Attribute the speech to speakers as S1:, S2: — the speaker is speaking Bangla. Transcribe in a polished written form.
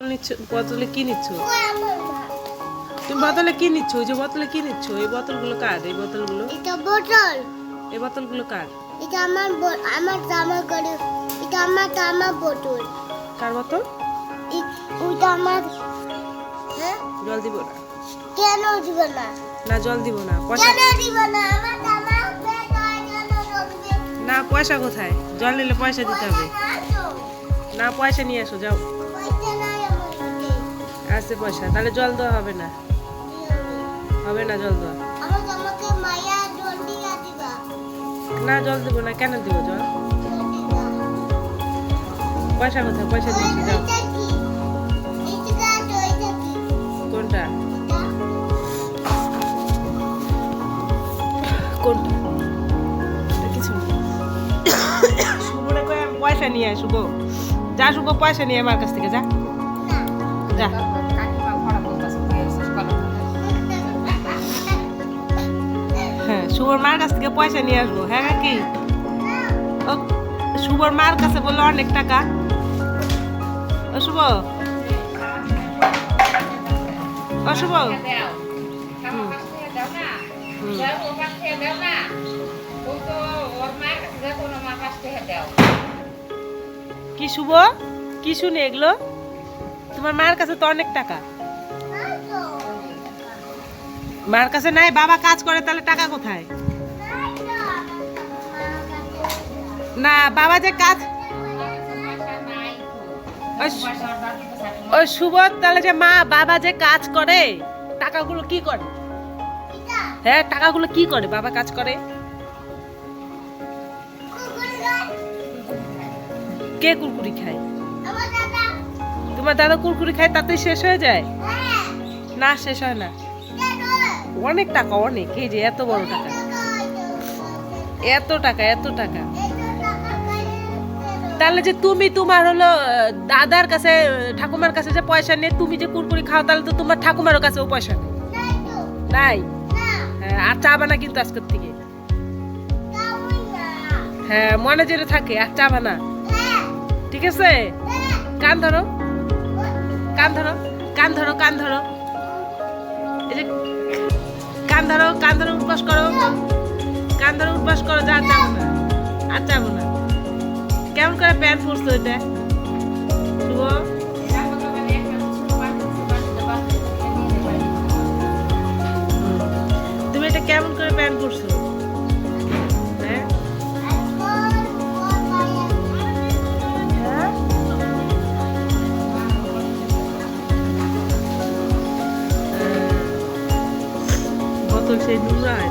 S1: বোতলে কি নিচ্ছ? তুমি বোতলে কি নিচ্ছ? ওই যে বোতলে কি নিচ্ছ? এই বোতলগুলো কার? এই বোতলগুলো
S2: এটা বোতল।
S1: এই বোতলগুলো কার?
S2: এটা আমার জামা করে। এটা আমার জামা বোতল।
S1: কার বোতল?
S2: ওটা আমার। হ্যাঁ,
S1: জল দিব না।
S2: কেন দিব না?
S1: না জল দিব না। পয়সা
S2: কেন দিব না? আমার জামা বেকার কেন করবে?
S1: না, পয়সা কোথায়? জল নিলে পয়সা দিতে হবে। না, পয়সা নিয়ে আসো, যাও।
S2: পয়সা নাই আমার কাছে।
S1: আছে পয়সা, তাহলে জল দেওয়া হবে না। হবে না জল দেওয়া।
S2: আমার জামাকে মায়া জল দিয়া দিবা।
S1: না, জল দিব না। কেন দিব জল? পয়সা কোথায়? পয়সা দিয়েছি, যাও।
S2: এটা কি? এটা কি?
S1: কোনটা? কোনটা? এটা কিছু না। শুভরে কই আমি পয়সা নিয়ে আয়, শুভ। যা শুভ, পয়সা নিয়ে আমার কাছ থেকে যা। যা। হ্যাঁ, শুভর মার কাছ থেকে পয়সা নিয়ে আসবো। হ্যাঁ কি? ও শুভর মার কাছে বললো অনেক টাকা। ও শুভ, ও শুভ। কি শুভ? কি শুনে এগুলো? তোমার মার কাছে তো অনেক টাকা। মার কাছে নাই? বাবা কাজ করে, তাহলে টাকা কোথায়? না, বাবা যে কাজ ওই শুভ, তাহলে যে বাবা যে কাজ করে, টাকাগুলো কি করে? হ্যাঁ, টাকাগুলো কি করে? বাবা কাজ করে। কে কুরকুরি খায়? তোমার দাদা কুরকুরি খায়, তাতেই শেষ হয়ে যায়? না, শেষ হয় না। অনেক টাকা, অনেক। এই যে এত বড় টাকা, এত টাকা, এত টাকা। তাহলে যে তুমি তোমার হলো দাদার কাছে, ঠাকুমার কাছে যে পয়সা নিয়ে তুমি যে কুরকুরি খাও, তাহলে তো তোমার ঠাকুমারও কাছেও পয়সা নেই। নাই? হ্যাঁ, আর চাবা না কিন্তু আজকের থেকে। হ্যাঁ, মনে যেটা থাকে, আর চাবা না। ঠিক আছে? কান ধরো, কান ধরো, কান ধরো, কান ধরো। এই যে কান ধরো, কান ধরো, উঠবাস করো। কান ধরো, উঠবাস করো। যা, চাবো না, আর চাবো না। কেমন করে প্যান্ট পরছো এটা? শুভ, তুমি এটা কেমন করে প্যান্ট পরছো? হ্যাঁ, বোতল সেই নোংরা হয়।